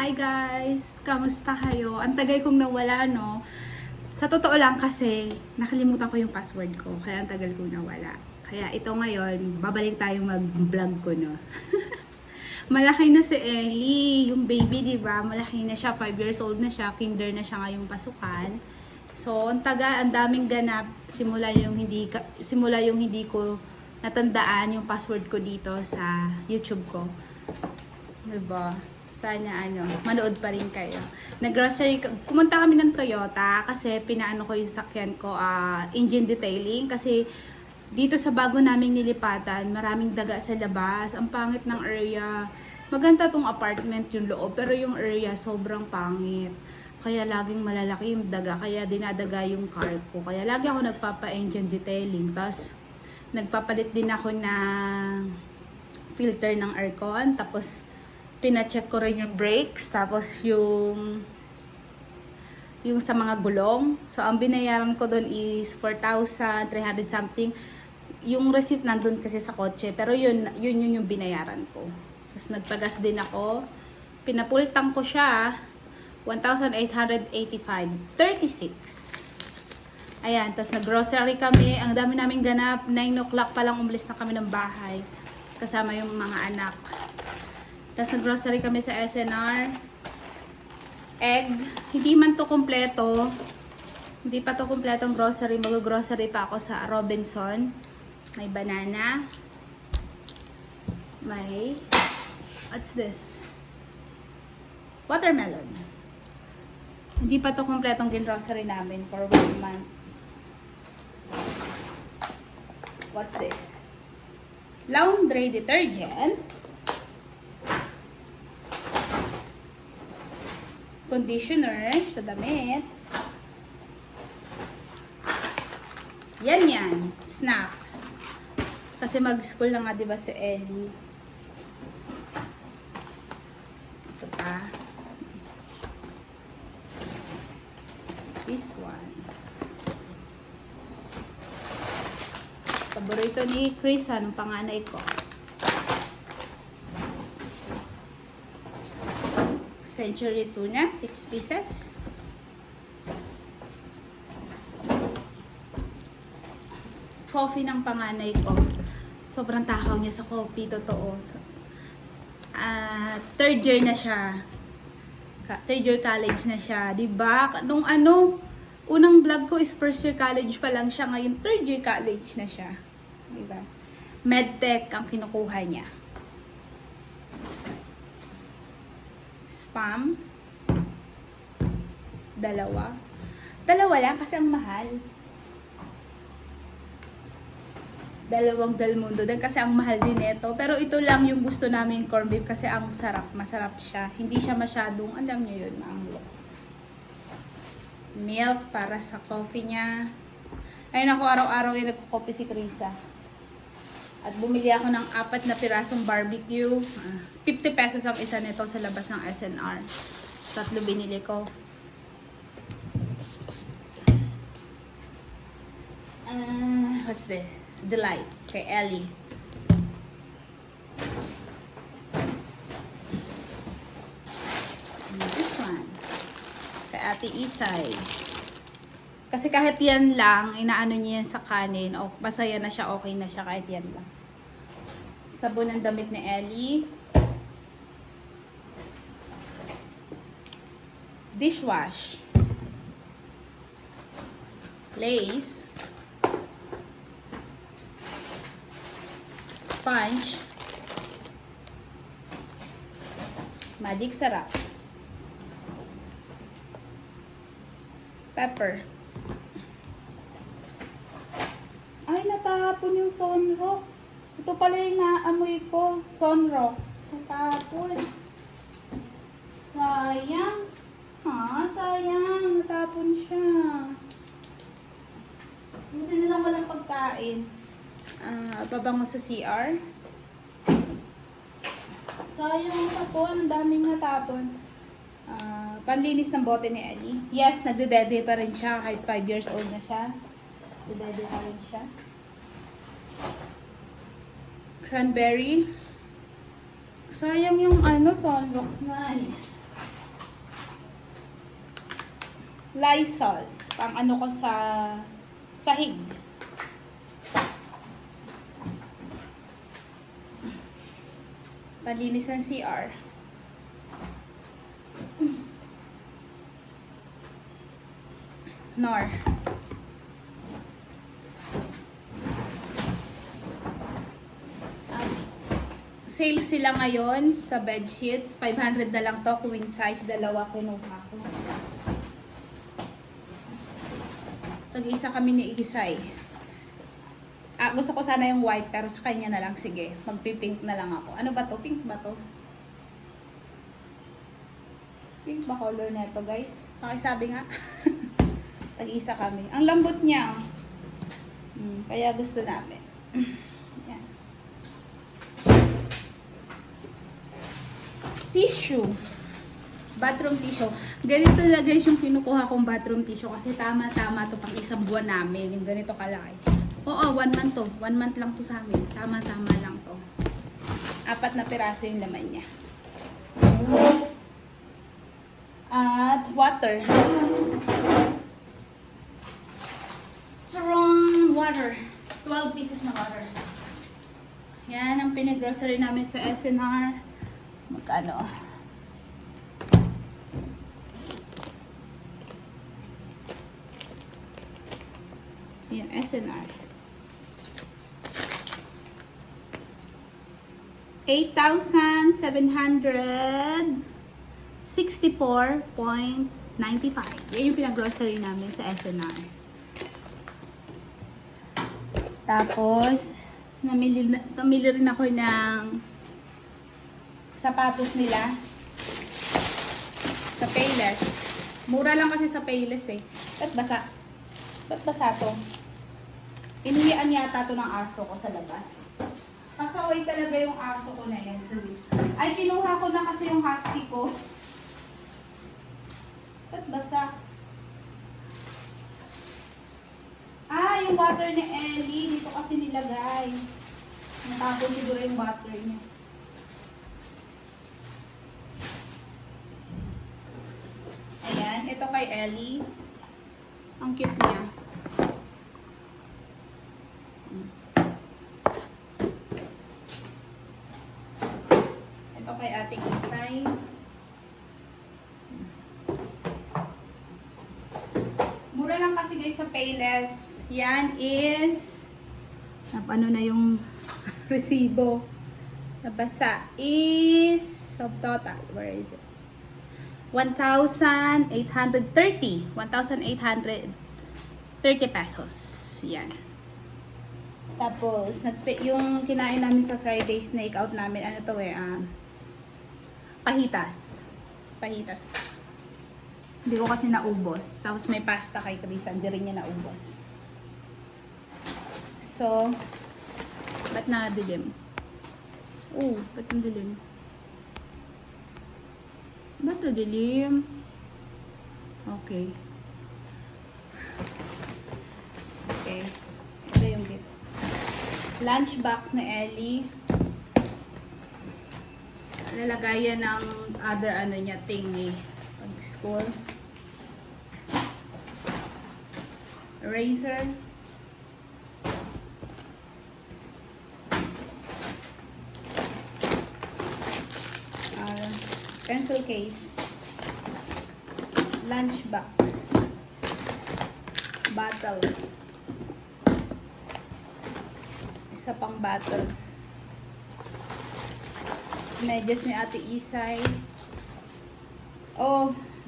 Hi guys! Kamusta kayo? Ang tagal kong nawala, no? Sa totoo lang kasi, nakalimutan ko yung password ko. Kaya ang tagal kong nawala. Kaya ito ngayon, babalik tayong mag-vlog ko, no? Malaki na si Ellie, yung baby, di ba? Malaki na siya, 5 years old na siya, kinder na siya ngayong pasukan. So, ang daming ganap, simula yung hindi ko natandaan yung password ko dito sa YouTube ko. Diba? Sana manood pa rin kayo. Pumunta kami ng Toyota kasi pinaano ko yung sakyan ko, engine detailing kasi dito sa bago naming nilipatan, maraming daga sa labas, ang pangit ng area. Maganda tong apartment yung loob, pero yung area sobrang pangit. Kaya laging malalaki yung daga, kaya dinadaga yung car ko. Kaya lagi ako nagpapa-engine detailing. Tapos nagpapalit din ako ng filter ng aircon, tapos pina-check ko rin yung brakes, tapos yung sa mga gulong. So, ang binayaran ko doon is 4,300 something. Yung receipt nandun kasi sa kotse, pero yun yung binayaran ko. Tapos nagpagas din ako. Pinapultang ko siya, 1,885.36. Ayan, tapos nag-grocery kami. Ang dami naming ganap. 9 o'clock pa lang umalis na kami ng bahay. Kasama yung mga anak. Tapos nag-grocery kami sa SNR. Egg. Hindi man to kompleto. Hindi pa to kompletong grocery. Mag-grocery pa ako sa Robinson. May banana. May... What's this? Watermelon. Hindi pa to kompletong grocery namin for 1 month. What's this? Laundry detergent. Conditioner sa damit. Yan. Snacks. Kasi mag-school na nga, diba, si Ellie. Ito pa. This one. Paborito ni Chris, anong panganay ko. Century tuna, 6 pieces. Coffee ng panganay ko. Sobrang takaw niya sa coffee, totoo. Third year na siya. Third year college na siya. Diba? Nung unang vlog ko is first year college pa lang siya. Ngayon, third year college na siya. Diba? Medtech ang kinukuha niya. Spam. Dalawa lang kasi ang mahal. Dalawang Del Mundo din kasi ang mahal din ito. Pero ito lang yung gusto namin corned beef kasi ang sarap. Masarap siya. Hindi siya masyadong, alam niyo yun, maanglo. Milk para sa coffee niya. Ayun ako, araw-araw yung nagko-coffee si Krisa. At bumili ako ng 4 na pirasong barbecue. 50 pesos ang isa nito sa labas ng SNR. 3 binili ko. What's this? Delight. Kay Ellie. This one. Kay Ate Isay. Kasi kahit yan lang, inaano niya yan sa kanin, o masaya na siya, okay na siya kahit yan lang. Sabon ng damit ni Ellie. Dishwash. Lace. Sponge. Magic sarap. Pepper. Ay, natapon yung sunrock. Ito pala yung naamoy ko. Sunrocks. Natapon. Sayang. Sayang. Natapon siya. Buti na lang walang pagkain. Pabango sa CR. Sayang natapon. Ang daming natapon. Panlinis ng bote ni Ellie. Yes, nagdedede pa rin siya. Kahit 5 years old na siya. Nagdedede pa rin siya. Cranberry. Sayang yung sunrocks na eh. Lysol. Pang ano ko sa sahig. Palinis ng CR. Nor. Sale sila ngayon sa bedsheets. 500 na lang to, queen size. Dalawa kinuha ko. Tag-isa kami ni Isay. Gusto ko sana yung white pero sa kanya na lang. Sige, magpipink na lang ako. Ano ba to? Pink ba to? Pink ba color na ito, guys? Pakisabi nga. Tag-isa kami. Ang lambot niya. Kaya gusto namin. Yan. Tissue. Bathroom tissue. Ganito na guys yung kinukuha kong bathroom tissue kasi tama-tama to pang isang buwan namin. Yung ganito kalaki. Oo, 1 month to. 1 month lang to sa amin. Tama-tama lang to. 4 na piraso yung laman niya. At water. Strong water. 12 pieces na water. Yan ang pinag-grocery namin sa SNR. Magkano? Yan, SNR. 8,764.95. Yan yung pinag-grocery namin sa SNR. Tapos, namili rin ako ng sapatos nila sa Payless. Mura lang kasi sa Payless eh. Ba't basa? Ba't basa to? Inihian yata to ng aso ko sa labas. Pasaway talaga yung aso ko na yan. Ay, kinuha ko na kasi yung husky ko. Ba't basa? Yung water ni Ellie. Dito kasi nilagay. Natapon siguro yung water niya. Ayan, ito kay Ellie. Ang cute niya. Ito kay Ate Isay. Mura lang kasi guys sa Payless. Yan is ano na yung resibo. Nabasa is subtotal. Where is it? 1,830. 1,830 pesos. Yan. Tapos, yung kinain namin sa Friday snake out namin, ano to pahitas. Pahitas. Hindi ko kasi naubos. Tapos may pasta kay Chris, hindi rin niya naubos. So, ba't nadilim? Ba't ang dilim? Ba't ito dilim? Okay. Okay. Ito yung bit. Lunchbox na Ellie. Lalagayan ng other niya, thingy. Pag-school. Eraser. Pencil case. Lunchbox. Bottle. Isa pang bottle. Medyas ni Ate Isay.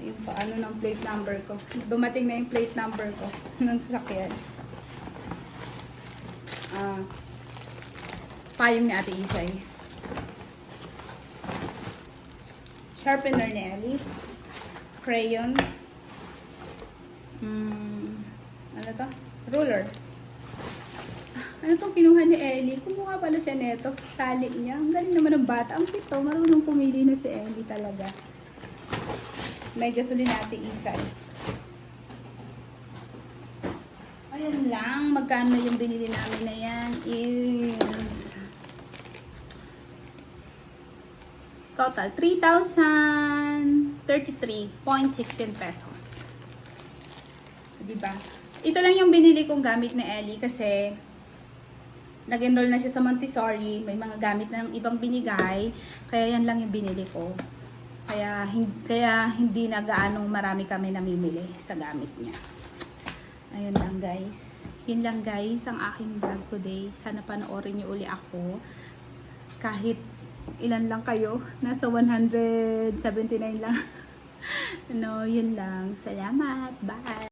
Yung paano ng plate number ko. Dumating na yung plate number ko ng sasakyan. Payong ni Ate Isay. Sharpener ni Ellie. Crayons. Ano to? Ruler. Ano tong kinuha ni Ellie? Kumuha pala siya neto. Tali niya. Ang galing naman ng bata. Ang pito. Marunong pumili na si Ellie talaga. May gasolin natin Isay. Ayan lang. Magkano yung binili namin na yan is total 3,033.16 pesos. Diba? Ito lang yung binili kong gamit ni Ellie kasi nag-enroll na siya sa Montessori. May mga gamit na ng ibang binigay. Kaya yan lang yung binili ko. Kaya hindi na gaanong marami kami namimili sa gamit niya. Ayun lang guys. Yun lang guys ang aking vlog today. Sana panoorin niyo uli ako. Kahit ilan lang kayo. Nasa 179 lang. Yun lang. Salamat. Bye.